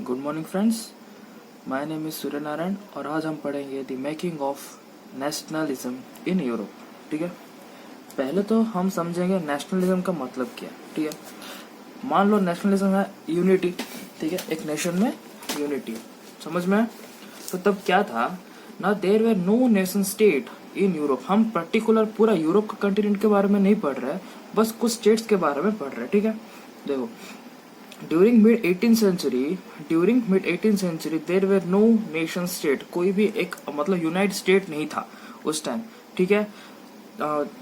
Good morning friends, my name is Surya Narayan और आज हम पढ़ेंगे the making of nationalism in Europe. ठीक है, पहले तो हम समझेंगे नेशनलिज्म का मतलब क्या है। ठीक है, मान लो नेशनलिज्म है यूनिटी। ठीक है, एक नेशन में यूनिटी, समझ में है? तो तब क्या था ना, there were no nation state in Europe. हम पर्टिकुलर पूरा यूरोप का कंटिनेंट के बारे में नहीं पढ़ रहे, बस कुछ स्टेट्स के बारे में पढ़ रहे। ठीक है, देखो, during mid 18th century there were no nation state. कोई भी एक मतलब यूनाइटेड स्टेट नहीं था उस टाइम। ठीक है,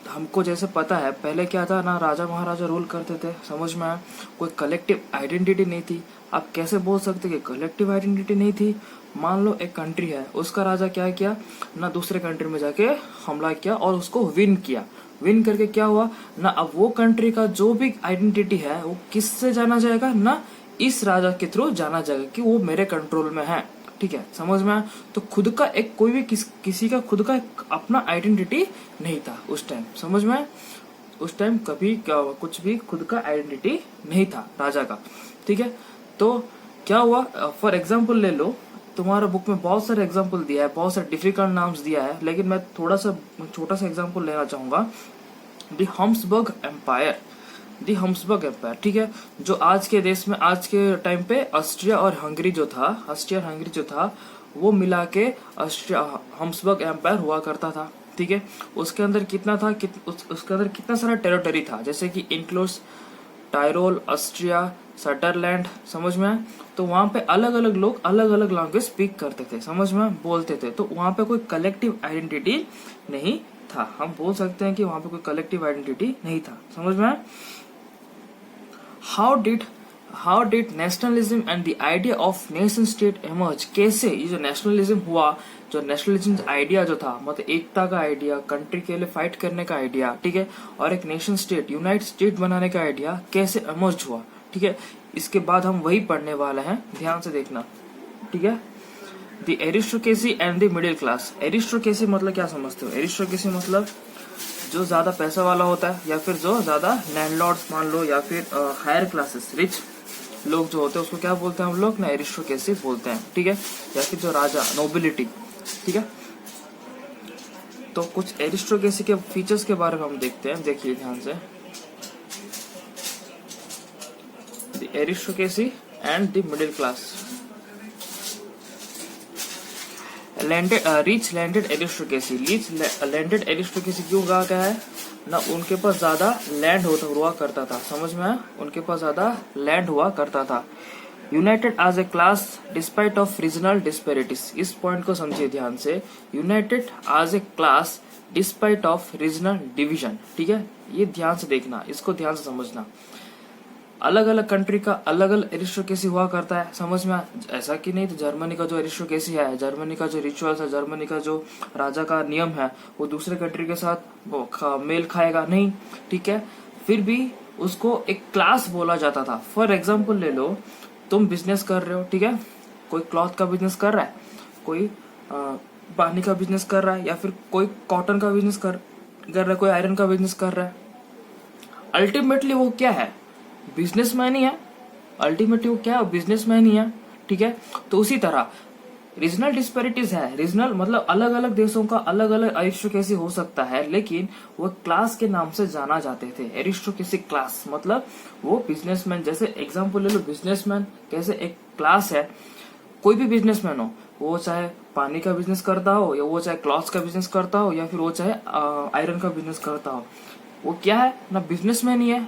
हमको जैसे पता है पहले क्या था ना, राजा महाराजा रूल करते थे, समझ में आया? कोई कलेक्टिव आइडेंटिटी नहीं थी। आप कैसे बोल सकते कि कलेक्टिव आइडेंटिटी नहीं थी? मान लो एक कंट्री है, उसका राजा क्या किया ना, दूसरे कंट्री में जाके हमला किया और उसको विन किया। विन करके क्या हुआ ना, अब वो कंट्री का जो भी आइडेंटिटी है वो किससे जाना जाएगा ना, इस राजा के थ्रू जाना जाएगा कि वो मेरे कंट्रोल में है। ठीक है, समझ में आया? तो खुद का एक कोई भी किसी का खुद का एक अपना आइडेंटिटी नहीं था उस टाइम, समझ में आया? उस टाइम कभी कुछ भी खुद का आइडेंटिटी नहीं था राजा का। ठीक है, तो क्या हुआ, फॉर एग्जाम्पल ले लो, तुम्हारा बुक में बहुत सारे एग्जाम्पल दिया है, बहुत सारे डिफिकल्ट नाम्स दिया है, लेकिन मैं थोड़ा सा छोटा सा एग्जाम्पल लेना चाहूंगा। The Habsburg empire, the Habsburg empire. ठीक है, जो आज के देश में आज के टाइम पे ऑस्ट्रिया और हंगरी जो था वो मिला के हम्सबर्ग एम्पायर हुआ करता था। ठीक है, उसके अंदर कितना था उसके अंदर कितना सारा टेरिटरी था, जैसे कि इंक्लूड्स टायरोल, ऑस्ट्रिया, सटरलैंड, समझ में आया? तो वहां पे अलग अलग लोग अलग अलग लैंग्वेज स्पीक करते थे, समझ में बोलते थे। तो वहां पे कोई कलेक्टिव आइडेंटिटी नहीं था। हम बोल सकते हैं कि वहां पे कोई कलेक्टिव आइडेंटिटी नहीं था, समझ में आया? How did nationalism and the idea of nation state emerge. कैसे ये जो नेशनलिज्म हुआ, जो नेशनलिज्म आइडिया जो था, मतलब एकता का आइडिया, कंट्री के लिए फाइट करने का आइडिया, ठीक है, और एक नेशन स्टेट, यूनाइटेड स्टेट बनाने का आइडिया कैसे एमर्ज हुआ। ठीक है, इसके बाद हम वही पढ़ने वाले हैं, ध्यान से देखना। ठीक है, the aristocracy and the middle class. Aristocracy मतलब क्या समझते हो? एरिस्टोक्रेसी मतलब जो ज्यादा पैसा वाला होता है, या फिर जो ज्यादा लैंडलॉर्ड्स मान लो, या फिर हायर क्लासेस, रिच लोग जो होते हैं, उसको क्या बोलते हैं हम लोग ना, एरिस्टोक्रेसी बोलते हैं। ठीक है, या फिर जो राजा, नोबिलिटी। ठीक है, तो कुछ एरिस्टोक्रेसी के फीचर्स के बारे में हम देखते हैं, देखिए ध्यान से। The aristocracy and the middle class. Rich landed aristocracy. Rich landed aristocracy क्यों कहा गया है ना, उनके पास ज्यादा लैंड हुआ करता था, समझ में आया? उनके पास ज्यादा लैंड हुआ करता था। United as a class despite of regional disparities. इस पॉइंट को समझिए ध्यान से। United as a class despite of regional division. ठीक है, ये ध्यान से देखना, इसको ध्यान से समझना। अलग अलग कंट्री का अलग अलग एरिस्टोक्रेसी हुआ करता है, समझ में? ऐसा कि नहीं, तो जर्मनी का जो एरिस्टोक्रेसी है, जर्मनी का जो रिचुअल्स है, जर्मनी का जो राजा का नियम है, वो दूसरे कंट्री के साथ मेल खाएगा नहीं। ठीक है, फिर भी उसको एक क्लास बोला जाता था। फॉर एग्जाम्पल ले लो, तुम बिजनेस कर रहे हो, ठीक है, कोई क्लॉथ का बिजनेस कर रहा है, कोई पानी का बिजनेस कर रहा है, या फिर कोई कॉटन का बिजनेस कर रहा है, कोई आयरन का बिजनेस कर रहा है। अल्टीमेटली वो क्या है? बिजनेसमैन ही है। अल्टीमेटली वो क्या है? बिजनेसमैन ही है। ठीक है, तो उसी तरह रीजनल डिस्पेरिटीज है। रीजनल मतलब अलग अलग देशों का अलग अलग एरिस्टोक्रेसी हो सकता है, लेकिन वो क्लास के नाम से जाना जाते थे। एरिस्टोक्रेसी क्लास मतलब वो बिजनेसमैन, जैसे एग्जांपल ले लो, बिजनेसमैन कैसे एक क्लास है। कोई भी बिजनेसमैन हो, वो चाहे पानी का बिजनेस करता हो, या वो चाहे क्लॉथ का बिजनेस करता हो, या फिर वो चाहे आयरन का बिजनेस करता हो, वो क्या है ना, बिजनेसमैन ही है।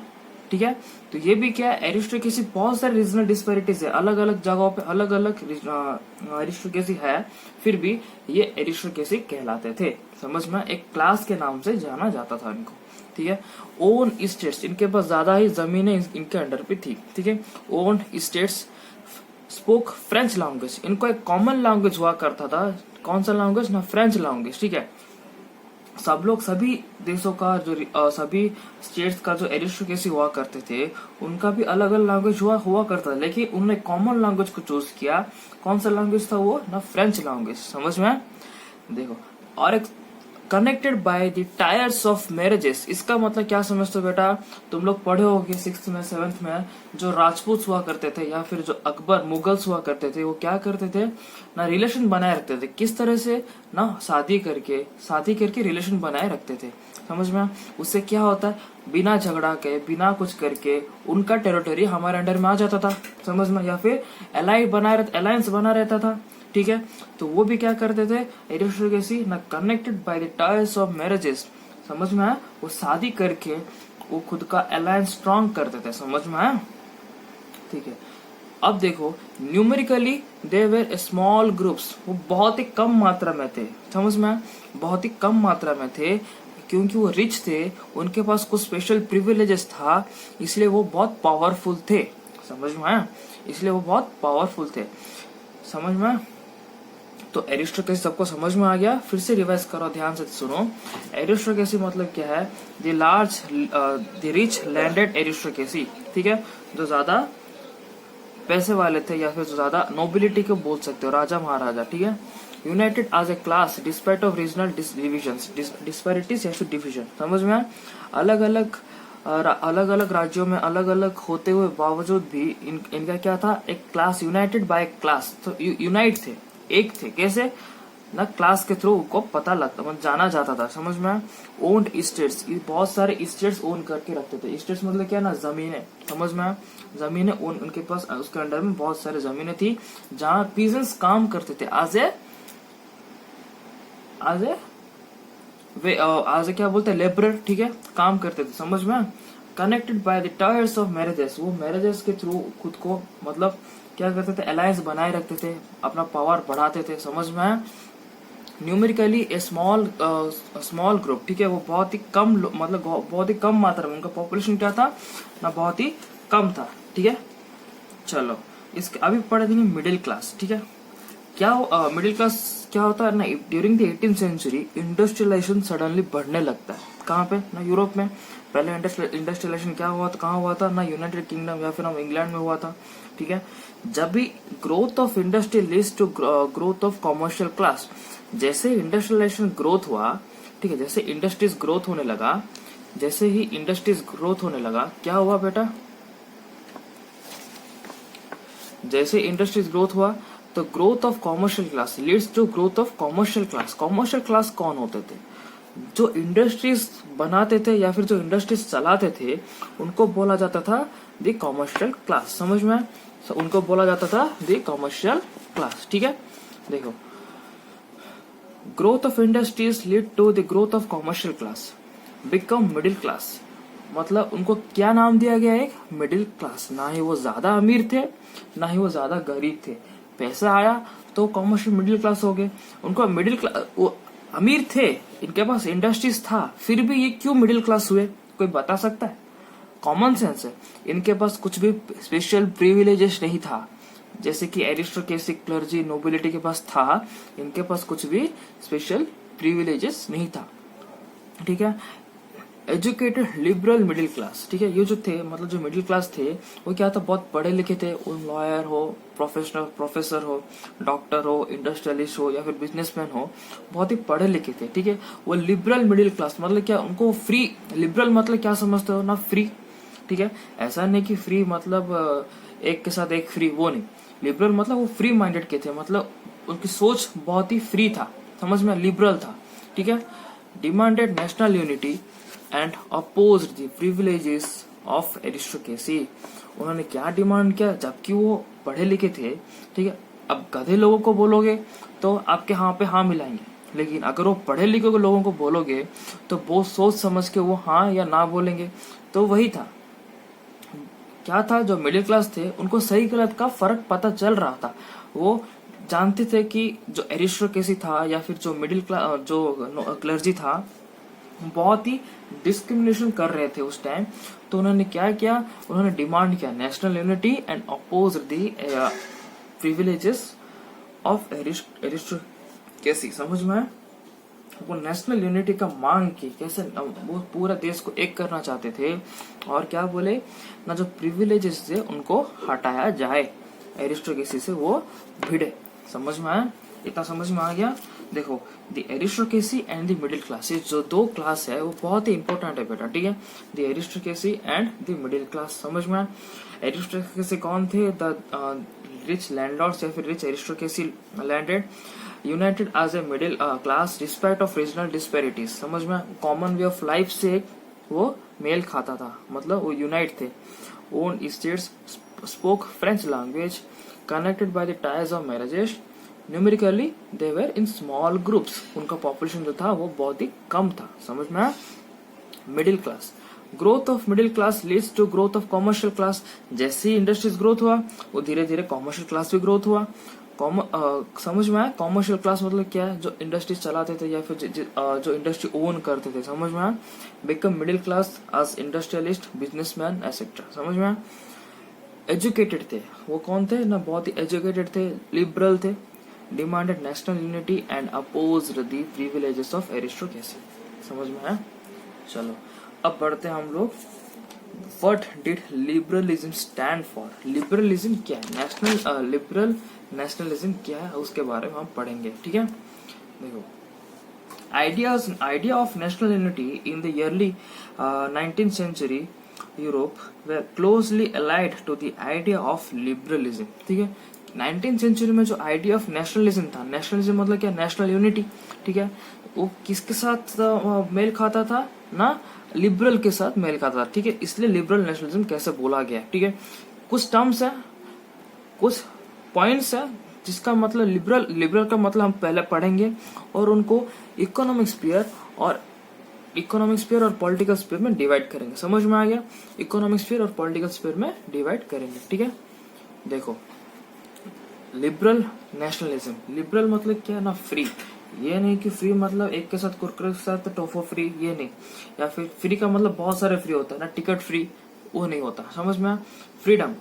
ठीक है, तो ये भी क्या है, एरिस्टोक्रेसी। बहुत सारे रीजनल डिस्पेरिटीज है, अलग अलग जगहों पे अलग अलग एरिस्टोक्रेसी है, फिर भी ये एरिस्टोक्रेसी कहलाते थे, समझ में? एक क्लास के नाम से जाना जाता था इनको। ठीक है, ओन स्टेट्स, इनके पास ज्यादा ही जमीनें इनके अंडर पे थी। ठीक है, own states spoke French language. इनको एक कॉमन लैंग्वेज हुआ करता था। कौन सा लैंग्वेज ना, फ्रेंच लैंग्वेज। ठीक है, सब लोग, सभी देशों का जो सभी स्टेट्स का जो एरिस्टोक्रेसी हुआ करते थे, उनका भी अलग अलग लैंग्वेज हुआ करता था, लेकिन उन्होंने कॉमन लैंग्वेज को चूज किया। कौन सा लैंग्वेज था वो ना, फ्रेंच लैंग्वेज, समझ में? देखो, और एक connected by the tyres of marriages. इसका मतलब क्या समझते हो बेटा, तुम लोग पढ़े होगे 6th में 7th में, जो राजपूत हुआ करते थे या फिर जो अकबर मुगल्स हुआ करते थे, वो क्या करते थे ना, रिलेशन बनाए रखते थे। किस तरह से ना, शादी करके रिलेशन बनाए रखते थे। समझ में? उससे क्या होता है, बिना झगड़ा के बिना कुछ करके उनका टेरिटरी हमारे अंडर में आ जाता था। समझ में? या फिर अलायंस बना रहता था। ठीक है, तो वो भी क्या करते थे, एरिस्टोक्रेसी ना, connected by the tiles of marriages. समझ में आया? वो शादी करके वो खुद का अलायंस स्ट्रॉन्ग करते थे। समझ में आया? ठीक है, अब देखो numerically they were small groups, वो बहुत ही कम मात्रा में थे। समझ में आया? बहुत ही कम मात्रा में थे, क्योंकि वो रिच थे, उनके पास कुछ स्पेशल प्रिविलेजेस था, इसलिए वो बहुत पावरफुल थे। समझ में आया? इसलिए वो बहुत पावरफुल थे। समझ में आया? तो एरिस्टोक्रेसी सबको समझ में आ गया? फिर से रिवाइज करो, ध्यान से सुनो। एरिस्टोक्रेसी मतलब क्या है, द रिच लैंडेड एरिस्टोक्रेसी। ठीक है, जो ज्यादा पैसे वाले थे या फिर जो ज्यादा नोबिलिटी को बोल सकते हो, राजा महाराजा। ठीक है, united as a class despite of regional divisions, disparities या फिर डिविजन। समझ में? अलग अलग राज्यों में अलग अलग होते हुए बावजूद भी इनका क्या था, एक क्लास, यूनाइटेड बाय क्लास। तो यूनाइट थे, एक थे। कैसे ना, क्लास के थ्रू उनको पता लगता, मतलब जाना जाता था। समझ में? ओन्ड स्टेट्स, बहुत सारे स्टेट्स ओन करके रखते थे। स्टेट्स मतलब क्या ना, जमीनें। समझ में? जमीनें उनके पास, उसके अंडर में बहुत सारे जमीनें थी, जहां पीजेंट्स काम करते थे आज क्या बोलते हैं, लेबरर। ठीक है, काम करते थे। समझ में? Connected by the tyres of marriages, वो मैरिजेस के थ्रू खुद को मतलब क्या करते थे, अलायंस बनाए रखते थे, अपना पावर बढ़ाते थे। समझ में? न्यूमेरिकली ए स्मॉल ग्रुप। ठीक है, वो बहुत ही कम, मतलब बहुत ही कम मात्रा में, उनका पॉपुलेशन क्या था ना, बहुत ही कम था। ठीक है, चलो इसके अभी पढ़े देंगे मिडिल क्लास। ठीक है, क्या मिडिल क्लास क्या होता है ना, during the 18th century industrialization suddenly बढ़ने लगता है। कहाँ पे ना, यूरोप में। पहले इंडस्ट्रियलाइजेशन क्या हुआ था, कहाँ हुआ था ना, यूनाइटेड किंगडम या फिर हम इंग्लैंड में हुआ था। ठीक है, जब भी growth of industry leads to growth of commercial class, जैसे इंडस्ट्रियलाइजेशन ग्रोथ हुआ, ठीक है, जैसे इंडस्ट्रीज ग्रोथ होने लगा, जैसे ही इंडस्ट्रीज ग्रोथ होने लगा, क्या हुआ बेटा, जैसे इंडस्ट्रीज ग्रोथ हुआ तो growth of commercial class leads to growth of commercial class. Commercial class कौन होते थे, जो इंडस्ट्रीज बनाते थे या फिर जो इंडस्ट्रीज चलाते थे, उनको बोला जाता था द कॉमर्शियल क्लास। समझ में? उनको बोला जाता था द कॉमर्शियल क्लास। ठीक है, देखो growth of industries lead to the growth of commercial class become middle class. मतलब उनको क्या नाम दिया गया, एक मिडिल क्लास। ना ही वो ज्यादा अमीर थे, ना ही वो ज्यादा गरीब थे। पैसा आया तो कॉमर्शियल मिडिल क्लास हो गए। उनको मिडिल क्लास, वो अमीर थे, इनके पास इंडस्ट्रीज था, फिर भी ये क्यों मिडिल क्लास हुए, कोई बता सकता है? कॉमन सेंस है। इनके पास कुछ भी स्पेशल प्रिविलेजेस नहीं था, जैसे कि एरिस्टोक्रेसी, क्लर्जी, नोबिलिटी के पास था, इनके पास कुछ भी स्पेशल प्रिविलेजेस नहीं था। ठीक है, एजुकेटेड लिबरल मिडिल क्लास। ठीक है, ये जो थे, मतलब जो मिडिल क्लास थे, वो क्या था, बहुत पढ़े लिखे थे। वो लॉयर हो, प्रोफेसर हो, डॉक्टर हो, इंडस्ट्रियलिस्ट हो या फिर बिजनेसमैन हो, बहुत ही पढ़े लिखे थे। ठीक है, वो लिबरल मिडिल क्लास मतलब क्या, उनको फ्री, लिबरल मतलब क्या समझते हो ना, फ्री। ठीक है, ऐसा नहीं कि फ्री मतलब एक के साथ एक फ्री, वो नहीं। लिबरल मतलब वो फ्री माइंडेड के थे, मतलब उनकी सोच बहुत ही फ्री था। समझ में? लिबरल था। ठीक है, demanded national unity and opposed the privileges of aristocracy. उन्होंने क्या डिमांड किया, जबकि वो पढ़े लिखे थे। ठीक है, अब गधे लोगों को बोलोगे तो आपके हाँ पे हाँ मिलाएंगे, लेकिन अगर वो पढ़े लिखे को लोगों को बोलोगे तो बहुत सोच समझ के वो हाँ या ना बोलेंगे। तो वही था, क्या था, जो मिडिल क्लास थे उनको सही गलत का फर्क पता चल रहा था। वो जानते थे कि जो एरिस्टोक्रेसी था या फिर जो मिडिल क्लास, जो क्लर्जी था, बहुत ही डिस्क्रिमिनेशन कर रहे थे उस टाइम। तो उन्होंने क्या किया, उन्होंने डिमांड किया national unity and oppose the privileges of aristocracy. समझ में? वो नेशनल यूनिटी का मांग की, कैसे वो पूरा देश को एक करना चाहते थे, और क्या बोले ना, जो प्रिविलेजेस थे उनको हटाया जाए, एरिस्टोक्रेसी से वो भिड़े। समझ में आया? इतना समझ में आ गया? देखो the aristocracy and the middle class, ये जो दो क्लास है वो बहुत ही इंपॉर्टेंट है बेटा, ठीक है। The aristocracy and the middle class, समझ में आया। एरिस्टोक्रेसी कौन थे? द रिच लैंडलॉर्ड्स या फिर rich aristocracy landed united as a middle class respect of regional disparities, समझ में। कॉमन वे ऑफ लाइफ से वो मेल खाता था, मतलब वो यूनाइट थे। Own states, spoke French language, connected by the ties of marriages, numerically they were in small groups, उनका पॉपुलेशन जो था वो बहुत ही कम था, समझ में। Middle class, growth of middle class leads to growth of commercial class, जैसे ही इंडस्ट्रीज ग्रोथ हुआ वो धीरे धीरे कॉमर्शियल क्लास भी ग्रोथ हुआ। समझ में आया। कॉमर्शियल क्लास मतलब क्या है? जो इंडस्ट्रीज चलाते थे या फिर जो इंडस्ट्री ओन करते थे, समझ में आया। Become middle class as industrialist, businessman etcetera, समझ में आया। एजुकेटेड थे, वो कौन थे ना? बहुत ही एजुकेटेड थे, लिबरल थे, demanded national unity and opposed the privileges of aristocracy, समझ में आया। चलो अब बढ़ते हैं हम लोग। What did liberalism stand for? Liberalism क्या है? लिबरल नेशनलिज्म क्या है उसके बारे में हम पढ़ेंगे, ठीक है। देखो idea of national unity in the early 19th century Europe were closely allied to the idea of liberalism, ठीक है। 19th century में जो आइडिया ऑफ नेशनलिज्म था, नेशनलिज्म मतलब क्या? नेशनल यूनिटी, ठीक है। वो किसके साथ मेल खाता था ना? लिबरल के साथ मेल खाता था, ठीक है। इसलिए लिबरल नेशनलिज्म कैसे बोला गया, ठीक है। कुछ टर्म्स है, कुछ पॉइंट्स है जिसका मतलब लिबरल का मतलब हम पहले पढ़ेंगे और उनको इकोनॉमिक स्फीयर और पॉलिटिकल स्फीयर में डिवाइड करेंगे, समझ में आ गया। इकोनॉमिक स्फीयर और पॉलिटिकल स्फीयर में डिवाइड करेंगे, ठीक है। देखो लिबरल नेशनलिज्म, लिबरल मतलब क्या ना? फ्री। ये नहीं कि फ्री मतलब एक के साथ कुरकुरे के साथ टोफो फ्री, ये नहीं। या फिर फ्री का मतलब बहुत सारे फ्री होता है ना, टिकट फ्री, वो नहीं होता, समझ में। फ्रीडम,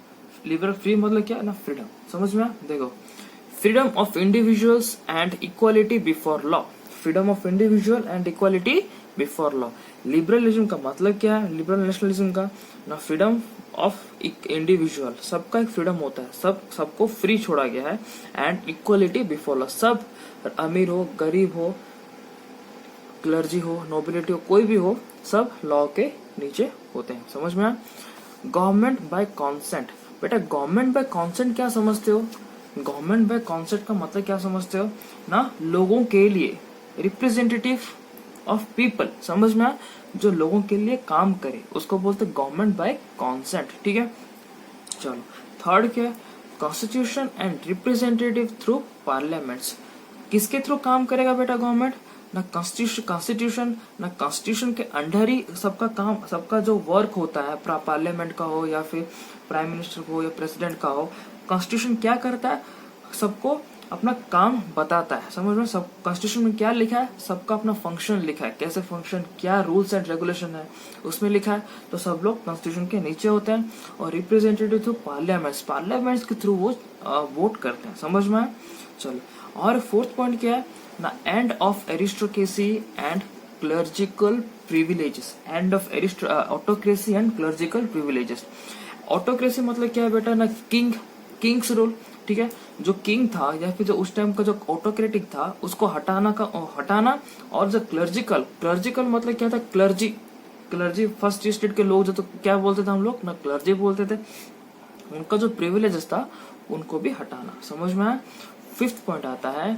लिबरल फ्री मतलब क्या ना? फ्रीडम, समझ में। देखो freedom of individuals and equality before law, freedom of individual and equality before law. Liberalism का मतलब क्या है? लिबरल नेशनलिज्म का ना? फ्रीडम ऑफ इंडिविजुअल, सबका एक फ्रीडम होता है, सबको फ्री छोड़ा गया है। एंड इक्वालिटी बिफोर लॉ, सब अमीर हो, गरीब हो, क्लर्जी हो, नोबिलिटी हो, कोई भी हो, सब लॉ के नीचे होते हैं, समझ में। गवर्नमेंट बाय कॉन्सेंट, बेटा गवर्नमेंट बाय कॉन्सेंट क्या समझते हो? गवर्नमेंट बाय कॉन्सेंट का मतलब क्या समझते हो ना? लोगों के लिए, रिप्रेजेंटेटिव ऑफ पीपल, समझ में। जो लोगों के लिए काम करे उसको बोलते गवर्नमेंट बाय कॉन्सेंट, ठीक है। चलो थर्ड क्या? Constitution and representative through parliaments, किसके थ्रू काम करेगा बेटा गवर्नमेंट? ना कॉन्स्टिट्यूशन, ना कॉन्स्टिट्यूशन के अंडर ही सबका काम, सबका जो वर्क होता है, पार्लियामेंट का हो या फिर प्राइम मिनिस्टर का हो या प्रेसिडेंट का हो, कॉन्स्टिट्यूशन क्या करता है? सबको अपना काम बताता है, समझ में। सब कॉन्स्टिट्यूशन में क्या लिखा है? सबका अपना फंक्शन लिखा है, कैसे फंक्शन, क्या रूल्स एंड रेगुलेशन है उसमें लिखा है। तो सब लोग कॉन्स्टिट्यूशन के नीचे होते हैं। और रिप्रेजेंटेटिव थ्रू पार्लियामेंट्स के थ्रू वो वोट करते हैं, समझ में। चलो और फोर्थ पॉइंट क्या है ना? End of aristocracy and clerical privileges, end of autocracy and clerical privileges. Autocracy मतलब क्या है बेटा ना? किंग्स रूल, ठीक है। जो किंग था या फिर जो उस टाइम का जो ऑटोक्रेटिक था उसको हटाना। और जो क्लर्जिकल मतलब क्या था? क्लर्जी फर्स्ट स्टेट के लोग जो, तो क्या बोलते थे हम लोग ना? क्लर्जी बोलते थे। उनका जो प्रिविलेजेस था उनको भी हटाना, समझ में आया। फिफ्थ पॉइंट आता है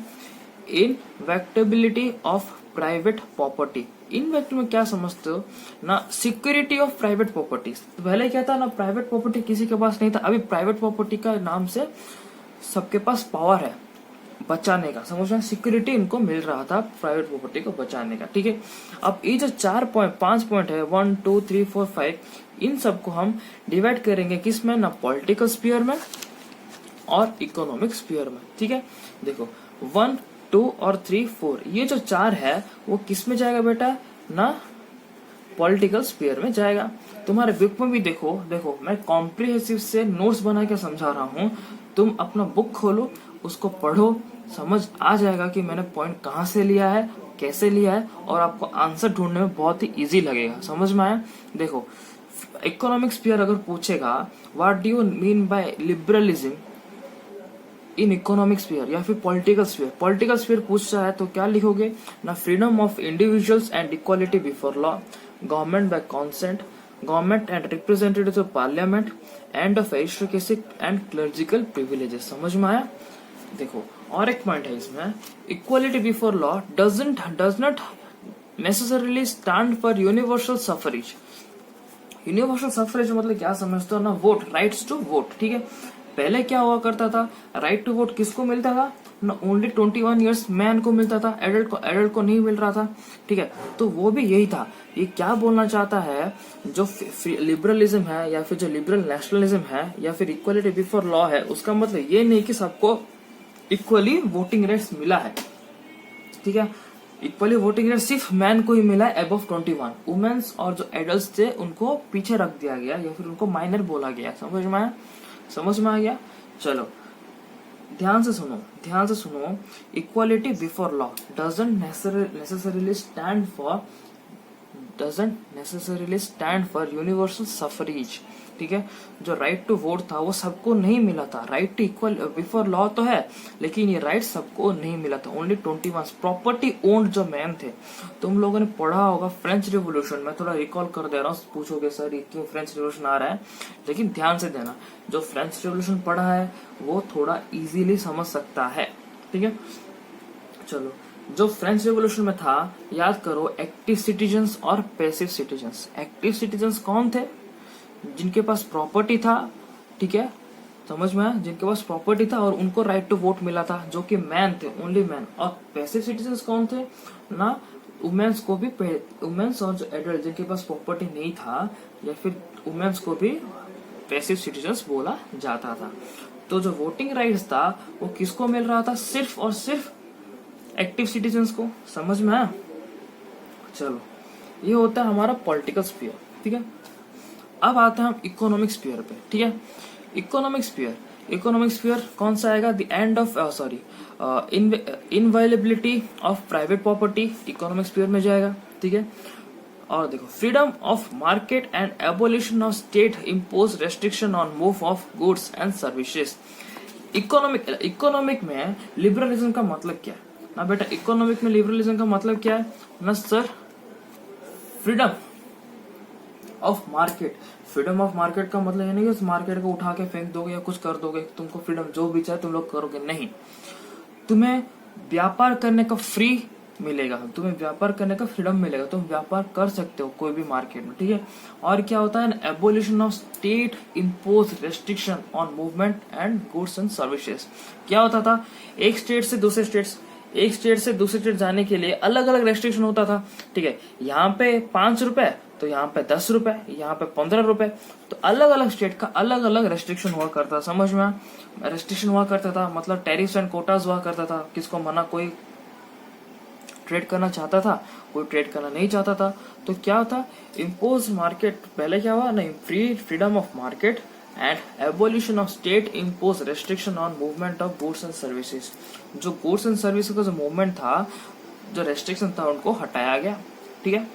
इनवेक्टेबिलिटी ऑफ प्राइवेट प्रॉपर्टी। इनवेक्ट में क्या समझते हो ना? Security of private property. पहले क्या था ना? प्राइवेट प्रॉपर्टी किसी के पास नहीं था, अभी प्राइवेट प्रॉपर्टी का नाम से सबके पास पावर है बचाने का, समझ में। सिक्योरिटी इनको मिल रहा था प्राइवेट प्रॉपर्टी को बचाने का, ठीक है। अब ये जो 5 पॉइंट है 1 2 3 4 5, इन सबको हम डिवाइड करेंगे किस में ना? पॉलिटिकल स्फीयर में और इकोनॉमिक स्फीयर में, ठीक है। देखो 1 2 और 3 4, ये जो 4 है वो किस में जाएगा बेटा ना? पॉलिटिकल स्फीयर में जाएगा। तुम्हारे बुक में भी देखो मैं कॉम्प्रिहेंसिव से नोट्स बना के समझा रहा हूँ। तुम अपना बुक खोलो, उसको पढ़ो, समझ आ जाएगा कि मैंने पॉइंट कहाँ से लिया है, कैसे लिया है, और आपको आंसर ढूंढने में बहुत ही इजी लगेगा, समझ में आया। देखो इकोनॉमिक स्फीयर अगर पूछेगा what do you mean by liberalism, in economic sphere या फिर पॉलिटिकल स्फीयर। पॉलिटिकल स्फीयर पूछ रहा है तो क्या लिखोगे ना, freedom of individuals and equality before law, government by consent, government and representative of parliament, end of aristocracy and clerical privileges. समझ में आया? देखो और एक पॉइंट है इसमें, equality before law does not necessarily stand for universal suffrage. Universal suffrage मतलब क्या समझते हो ना, वोट, राइट्स टू वोट। ठीक है, पहले क्या हुआ करता था, राइट टू वोट किसको मिलता था ना, ओनली 21 ईयर्स मैन को मिलता था, एडल्ट को नहीं मिल रहा था। ठीक है, तो वो भी यही था। ये क्या बोलना चाहता है, जो लिबरलिज्म है या फिर जो लिबरल नेशनलिज्म है या फिर इक्वालिटी बिफोर लॉ है, उसका मतलब ये नहीं कि सबको इक्वली वोटिंग राइट्स मिला है। ठीक है, इक्वली वोटिंग राइट सिर्फ मैन को ही मिला है अबव 21। वुमेन्स और जो एडल्ट थे उनको पीछे रख दिया गया या फिर उनको माइनर बोला गया। समझ में आया? समझ में आ गया? चलो ध्यान से सुनो। Equality before law doesn't necessarily stand for universal suffrage. ठीक है, जो राइट टू वोट था वो सबको नहीं मिला था। Right to equal before law तो है, लेकिन ये राइट सबको नहीं मिला था। ओनली 21 प्रॉपर्टी ओन्ड जो मैन थे। तुम लोगों ने पढ़ा होगा फ्रेंच रिवोल्यूशन, मैं थोड़ा रिकॉल कर दे रहा हूँ, पूछोगे सर ये क्यों फ्रेंच रिवोल्यूशन आ रहा है, लेकिन ध्यान से देना, जो फ्रेंच रिवोल्यूशन पढ़ा है वो थोड़ा इजीली समझ सकता है। ठीक है, चलो जो फ्रेंच रिवोल्यूशन में था, याद करो, एक्टिव सिटीजन्स और पैसिव सिटीजन्स। एक्टिव सिटीजन्स कौन थे? जिनके पास प्रॉपर्टी था। ठीक है, समझ में आया? जिनके पास प्रॉपर्टी था और उनको राइट टू वोट मिला था, जो कि मैन थे, ओनली मैन। और पैसिव सिटीजन्स कौन थे ना, वुमेन्स को भी, वुमेन्स और जो एडल्ट जिनके पास प्रॉपर्टी नहीं था या फिर वुमेन्स को भी पैसिव सिटीजन्स बोला जाता था। तो जो वोटिंग राइट्स था वो किसको मिल रहा था? सिर्फ और सिर्फ एक्टिव सिटीजन्स को। समझ में आया? चलो ये होता है हमारा पॉलिटिकल स्फीयर। ठीक है, अब आते हैं हम इकोनॉमिक स्फीयर पे। ठीक है, इकोनॉमिक स्फीयर कौन सा आएगा? The end of inviolability of private property economic sphere में जाएगा। ठीक है, और देखो, freedom of market and abolition of state impose restriction on move of goods and services. Economic में लिबरलिज्म का मतलब क्या है ना बेटा? इकोनॉमिक में लिबरलिज्म का मतलब क्या है ना sir? Freedom of market. Freedom of market का मतलब ये नहीं कि उस मार्केट को उठा के फेंक दोगे या कुछ कर दोगे, तुमको फ्रीडम जो भी चाहे तुम लोग करोगे, नहीं। तुम्हें व्यापार करने का फ्री मिलेगा, तुम्हें व्यापार करने का फ्रीडम मिलेगा, तुम व्यापार कर सकते हो कोई भी मार्केट में। ठीक है, और क्या होता है? Abolition of state impose restriction on movement and goods and services. क्या होता था? एक स्टेट से दूसरे स्टेट जाने के लिए अलग अलग रेस्ट्रिक्शन होता था। ठीक है, यहाँ पे 5 रुपए तो यहाँ पे 10 रुपए, यहाँ पे 15 रुपए, तो अलग अलग स्टेट का अलग अलग रेस्ट्रिक्शन हुआ करता। समझ में? रेस्ट्रिक्शन हुआ करता था मतलब टैरिफ्स एंड कोटास हुआ करता था। किसको मना, कोई ट्रेड करना चाहता था, कोई ट्रेड करना नहीं चाहता था। तो क्या था? इम्पोज मार्केट, पहले क्या हुआ ना, freedom of market and abolition of state impose restriction on movement of goods and services. जो गुड्स एंड सर्विसेज का जो मूवमेंट था, जो रेस्ट्रिक्शन था, उनको हटाया गया। ठीक है,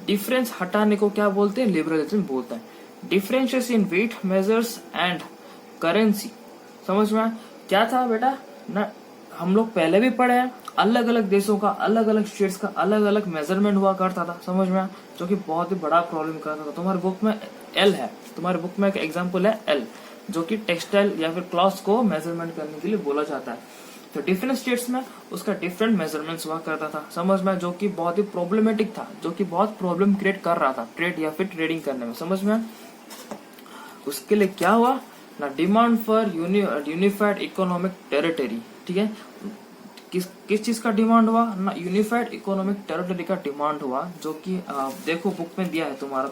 डिफरेंस हटाने को क्या बोलते हैं? लिबरलिज्म बोलते हैं। डिफरेंशियस इन वेट मेजर्स एंड करेंसी। समझ में? क्या था बेटा ना, हम लोग पहले भी पढ़े हैं, अलग अलग देशों का, अलग अलग स्टेट्स का अलग अलग मेजरमेंट हुआ करता था। समझ में? जो कि बहुत ही बड़ा प्रॉब्लम करता था। तुम्हारे बुक में एल है, तुम्हारे बुक में एक एग्जाम्पल है एल, जो कि टेक्सटाइल या फिर क्लॉथ को मेजरमेंट करने के लिए बोला जाता है। तो डिफरेंट स्टेट्स में उसका डिफरेंट मेजरमेंट्स हुआ करता था। समझ में? जो कि बहुत ही प्रॉब्लमेटिक था, जो कि बहुत प्रॉब्लम क्रिएट कर रहा था ट्रेड या फिर ट्रेडिंग करने में। समझ में? उसके लिए क्या हुआ ना, demand for unified economic territory. ठीक है, किस चीज का डिमांड हुआ ना? यूनिफाइड इकोनॉमिक टेरिटरी का डिमांड हुआ, जो कि देखो बुक में दिया है तुम्हारा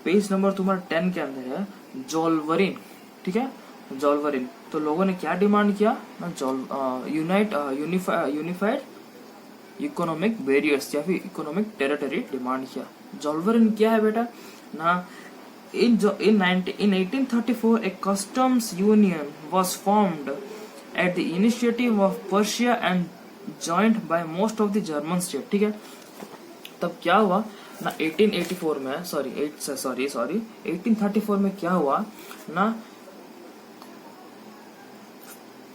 पेज नंबर तुम्हारा 10 के अंदर है, जोल्वरिन। ठीक है, जोल्वरिन। तो लोगों ने क्या डिमांड किया ना, यूनिफाइड इकोनॉमिक बैरियर्स या फिर इकोनॉमिक टेरिटरी डिमांड किया। जोल्वरिन क्या है बेटा ना, in 1834 a customs union was formed at the initiative of Persia and joined by most of the German states। ठीक है, तब क्या हुआ ना 1884 में, 1834 में क्या हुआ ना,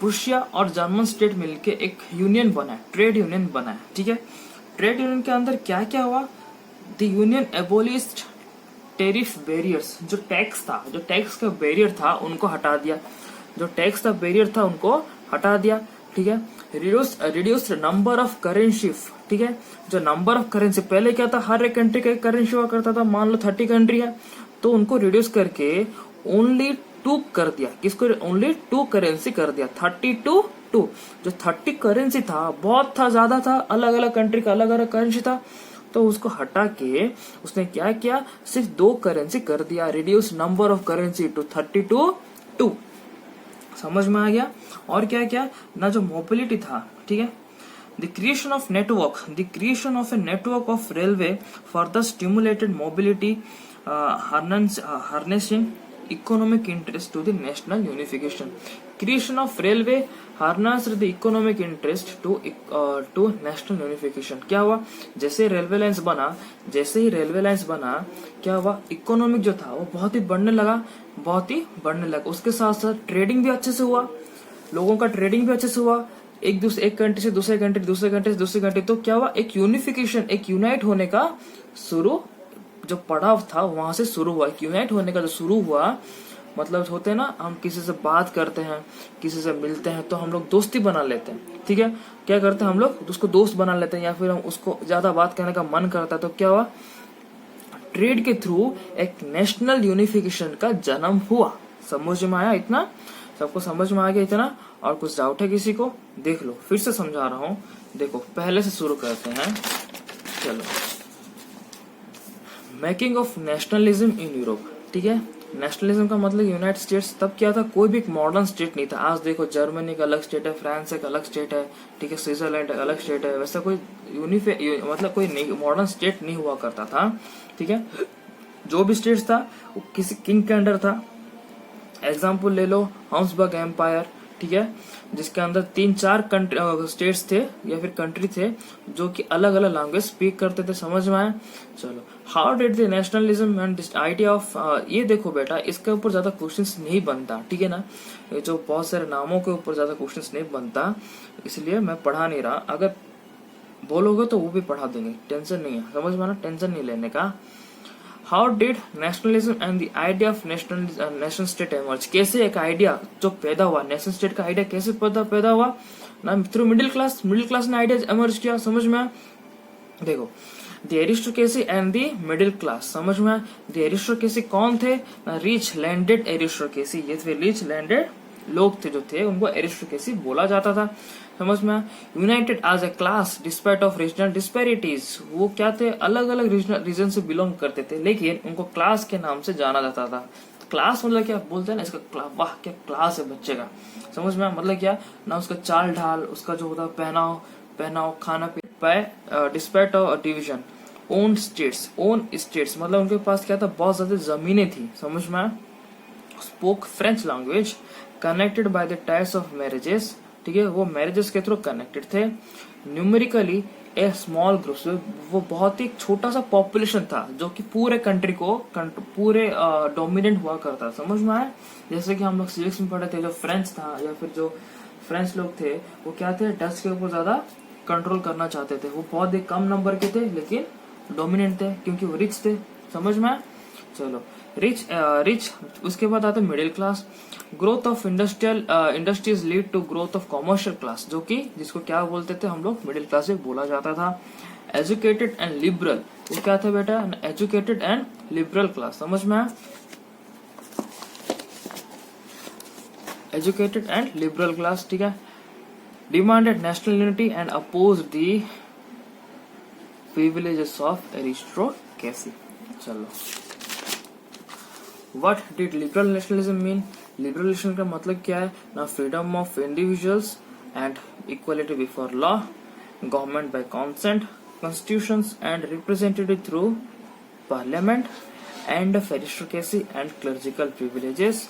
प्रुशिया और जर्मन स्टेट मिलके एक यूनियन बना है, ट्रेड यूनियन बना है, ठीक है। ट्रेड यूनियन के अंदर क्या क्या हुआ, द यूनियन एबोलिश्ड टेरिफ बैरियर्स, जो टैक्स था, जो टैक्स का बैरियर था उनको हटा दिया, जो टैक्स का बैरियर था उनको हटा दिया, ठीक है। रिड्यूस नंबर ऑफ करेंसी, ठीक है। जो नंबर ऑफ करेंसी, पहले क्या था, हर एक कंट्री का एक करेंसी हुआ करता था, मान लो 30 कंट्री है तो उनको रिड्यूस करके ओनली 2 कर दिया, किसको, ओनली 2 करेंसी कर दिया, 32 2। जो 30 करेंसी था बहुत था, ज्यादा था, अलग अलग कंट्री का अलग अलग करेंसी था, तो उसको हटा के उसने क्या किया, सिर्फ 2 करेंसी कर दिया, reduce number of currency to 32 2। समझ में आ गया। और क्या क्या ना, जो मोबिलिटी था, ठीक है, the creation of network, the creation of a network of railway for the stimulated mobility, harnessing economic interest to the national unification. Creation of railway harnessed the economic interest to national unification. क्या हुआ, जैसे railway lines बना, जैसे ही railway lines बना, क्या हुआ, economic जो था वो बहुत ही बढ़ने लगा, बहुत ही बढ़ने लगा। उसके साथ साथ ट्रेडिंग भी अच्छे से हुआ, लोगों का ट्रेडिंग भी अच्छे से हुआ, एक कंट्री से दूसरे कंट्री, दूसरे कंट्री से दूसरे कंट्री, तो क्या हुआ, एक यूनिफिकेशन, एक यूनाइट होने का शुरू जो पड़ाव था वहां से शुरू हुआ। यूनाइट होने का जो शुरू हुआ, मतलब होते हैं ना, हम किसी से बात करते हैं, किसी से मिलते हैं तो हम लोग दोस्ती बना लेते हैं, ठीक है। क्या करते हैं हम लोग, उसको दोस्त बना लेते हैं, या फिर हम उसको ज्यादा बात करने का मन करता है, तो क्या हुआ, ट्रेड के थ्रू एक नेशनल यूनिफिकेशन का जन्म हुआ। समझ में आया इतना, सबको समझ में आ गया इतना, और कुछ डाउट है किसी को, देख लो, फिर से समझा रहा हूँ। देखो पहले से शुरू करते हैं, चलो। Making of nationalism in Europe, ठीक है। नेशनलिज्म का मतलब यूनाइटेड स्टेट्स तब क्या था, कोई भी एक मॉडर्न स्टेट नहीं था। आज देखो जर्मनी का अलग स्टेट है, फ्रांस एक अलग स्टेट है, ठीक है, स्विट्जरलैंड एक अलग स्टेट है, वैसा कोई मतलब कोई मॉडर्न स्टेट नहीं हुआ करता था, ठीक है। जो भी स्टेट था वो किसी किंग के अंडर था। एग्जाम्पल ले लो हंसबर्ग एम्पायर, ठीक है, जिसके अंदर 3-4 स्टेट्स थे या फिर कंट्री थे जो कि अलग अलग लैंग्वेज स्पीक करते थे। समझ में आया। चलो, how did the nationalism and this idea of, ये देखो बेटा, इसके ऊपर ज्यादा क्वेश्चंस नहीं बनता, ठीक है ना। ये जो बहुत सारे नामों के ऊपर ज्यादा क्वेश्चंस नहीं बनता, इसलिए मैं पढ़ा नहीं रहा। अगर बोलोगे तो वो भी पढ़ा देंगे, टेंशन नहीं है, समझ में आना, टेंशन नहीं लेने का। How did nationalism and the idea of nation state emerge, कैसे एक आइडिया जो पैदा हुआ, नेशन स्टेट का आइडिया कैसे पैदा हुआ ना, थ्रू मिडिल क्लास ने आइडिया एमर्ज किया। समझ में, देखो, the aristocracy and the middle class, समझ में। द एरिस्टोक्रेसी कौन थे, रिच लैंडेड एरिस्टोक्रेसी, ये थे रिच लैंडेड लोग थे जो थे, उनको एरिस्टोक्रेसी बोला जाता था। समझ में। United as a class despite of regional disparities, वो क्या थे, अलग अलग रीजन से बिलोंग करते थे, लेकिन उनको क्लास के नाम से जाना जाता था। क्लास मतलब क्या बोलते हैं ना, इसका वाह क्या क्लास है बच्चे का। समझ में, मतलब क्या ना, उसका चाल ढाल, उसका जो होता है पहनाव खाना पीना, despite of division, own states मतलब उनके पास क्या था, बहुत ज्यादा जमीनें थी। समझ में। Spoke French language, connected by the types of marriages, ठीक है, वो मैरिजेस के थ्रू कनेक्टेड थे। न्यूमेरिकली ए स्मॉल ग्रुप, वो बहुत ही छोटा सा पॉपुलेशन था जो कि पूरे कंट्री को पूरे डोमिनेंट हुआ करता। समझ में आया। जैसे कि हम लोग सिविक्स में पढ़े थे, जो फ्रेंच था या फिर जो फ्रेंच लोग थे वो क्या थे, डच के ऊपर ज्यादा कंट्रोल करना चाहते थे। वो बहुत ही कम नंबर के थे लेकिन डोमिनेंट थे क्योंकि वो रिच थे। समझ में। चलो, रिच उसके बाद आता है middle class. Growth of industries lead to growth of commercial class, जो कि जिसको क्या बोलते थे हम लोग, मिडिल क्लास से बोला जाता था। एजुकेटेड एंड लिबरल, वो क्या था बेटा, एजुकेटेड एंड लिबरल क्लास। समझ में। एजुकेटेड एंड लिबरल क्लास, ठीक है। Demanded national unity and oppose the privileges of aristocracy. चलो, what did liberal nationalism mean. Liberal nationalism का मतलब क्या है ना, freedom of individuals and equality before law, government by consent, constitutions and representative through parliament, end of aristocracy and clerical privileges,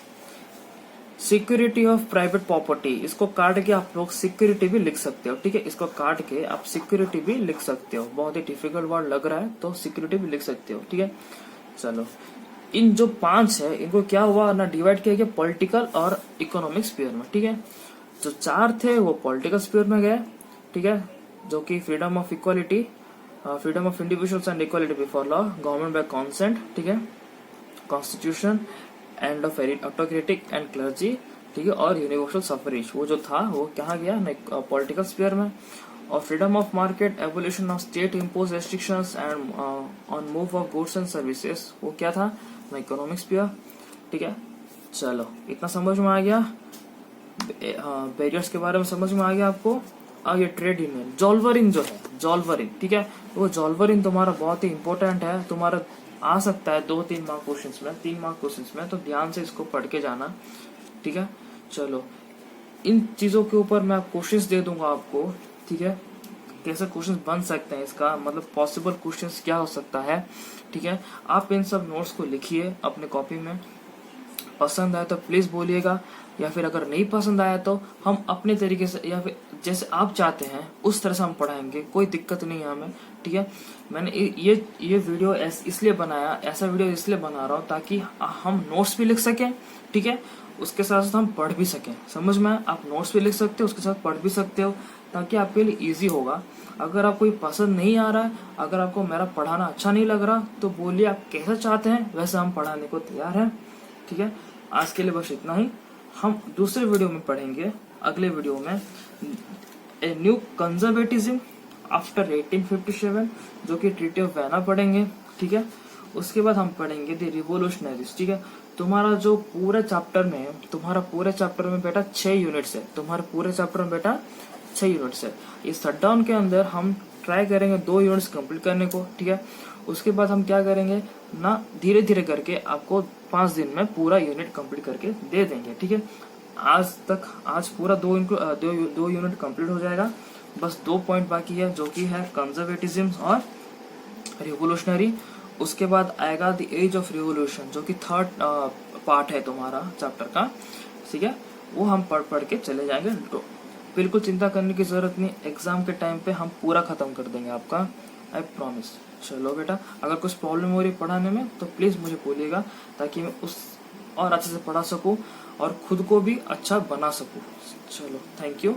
security of private property. इसको काट के आप लोग सिक्योरिटी भी लिख सकते हो, ठीक है, इसको काट के आप सिक्योरिटी भी लिख सकते हो। बहुत ही डिफिकल्ट वर्ड लग रहा है तो सिक्योरिटी भी लिख सकते हो, ठीक है। चलो, इन जो 5 है इनको क्या हुआ ना, डिवाइड किया गया पॉलिटिकल और इकोनॉमिक स्फीयर में, ठीक है। जो 4 थे वो पॉलिटिकल स्फीयर में गए, ठीक है, जो कि freedom of equality, freedom of individuals and equality before law, government by consent, ठीक है, constitution, end of autocratic and clergy, ठीक है, और यूनिवर्सल सफरेज, वो जो था वो कहाँ गया, पॉलिटिकल स्फीयर में। और freedom of market, evolution of state impose restrictions and on move of goods and services, वो क्या था, इकोनॉमिक स्फीयर, ठीक है। चलो इतना समझ में आ गया, बैरियर्स के बारे में समझ में आ गया आपको। अब ये ट्रेड यूनियन, जॉल्वरिंग जो है, जॉल्वरिंग, ठीक है, वो जॉल्वरिंग तुम्हारा बहुत ही इंपॉर्टेंट है, तुम्हारा आ सकता है 2-3 मार्क क्वेश्चंस में, 3 मार्क क्वेश्चंस में, तो ध्यान से इसको पढ़ के जाना, ठीक है। चलो इन चीजों के ऊपर मैं क्वेश्चंस दे दूंगा आपको, ठीक है, कैसे क्वेश्चंस बन सकते हैं, इसका मतलब पॉसिबल क्वेश्चंस क्या हो सकता है, ठीक है। आप इन सब नोट्स को लिखिए अपने कॉपी में, पसंद आए तो प्लीज बोलिएगा, या फिर अगर नहीं पसंद आया तो हम अपने तरीके से या फिर जैसे आप चाहते हैं उस तरह से हम पढ़ाएंगे, कोई दिक्कत नहीं है हमें, ठीक है। मैंने ये वीडियो इसलिए बनाया, ऐसा वीडियो इसलिए बना रहा हूँ ताकि हम नोट्स भी लिख सकें, ठीक है, उसके साथ साथ हम पढ़ भी सकें, समझ में। आप नोट्स भी लिख सकते हो, उसके साथ पढ़ भी सकते हो, ताकि आपके लिए इजी होगा। अगर आप कोई पसंद नहीं आ रहा है, अगर आपको मेरा पढ़ाना अच्छा नहीं लग रहा, तो बोलिए आप कैसा चाहते हैं वैसे हम पढ़ाने को तैयार हैं, ठीक है। आज के लिए बस इतना ही, हम दूसरे वीडियो में पढ़ेंगे, अगले वीडियो में ए न्यू कंजर्वेटिज्म आफ्टर 1857, जो कि ट्रीटी ऑफ वेना पढ़ेंगे, ठीक है। उसके बाद हम पढ़ेंगे द रिवोल्यूशनरीज, ठीक है। तुम्हारा पूरे चैप्टर में बेटा 6 यूनिट्स है, तुम्हारे पूरे चैप्टर में बेटा 6 यूनिट्स है। इस शटडाउन के अंदर हम ट्राई करेंगे 2 यूनिट्स कंप्लीट करने को, ठीक है। उसके बाद हम क्या करेंगे ना, धीरे धीरे करके आपको 5 दिन में पूरा यूनिट कंप्लीट करके दे देंगे, ठीक है। आज पूरा 2 यूनिट कंप्लीट हो जाएगा, बस 2 पॉइंट बाकी है, जो कि है कंजर्वेटिज्म और रिवोल्यूशनरी। उसके बाद आएगा द एज ऑफ रिवोल्यूशन, जो कि 3rd पार्ट है तुम्हारा चैप्टर का, ठीक है। वो हम पढ़ के चले जाएंगे, तो बिल्कुल चिंता करने की जरूरत नहीं, एग्जाम के टाइम पे हम पूरा खत्म कर देंगे आपका, आई प्रॉमिस। चलो बेटा, अगर कुछ प्रॉब्लम हो रही पढ़ाने में तो प्लीज मुझे बोलिएगा, ताकि मैं उस और अच्छे से पढ़ा सकूं और खुद को भी अच्छा बना सकूं। चलो, थैंक यू।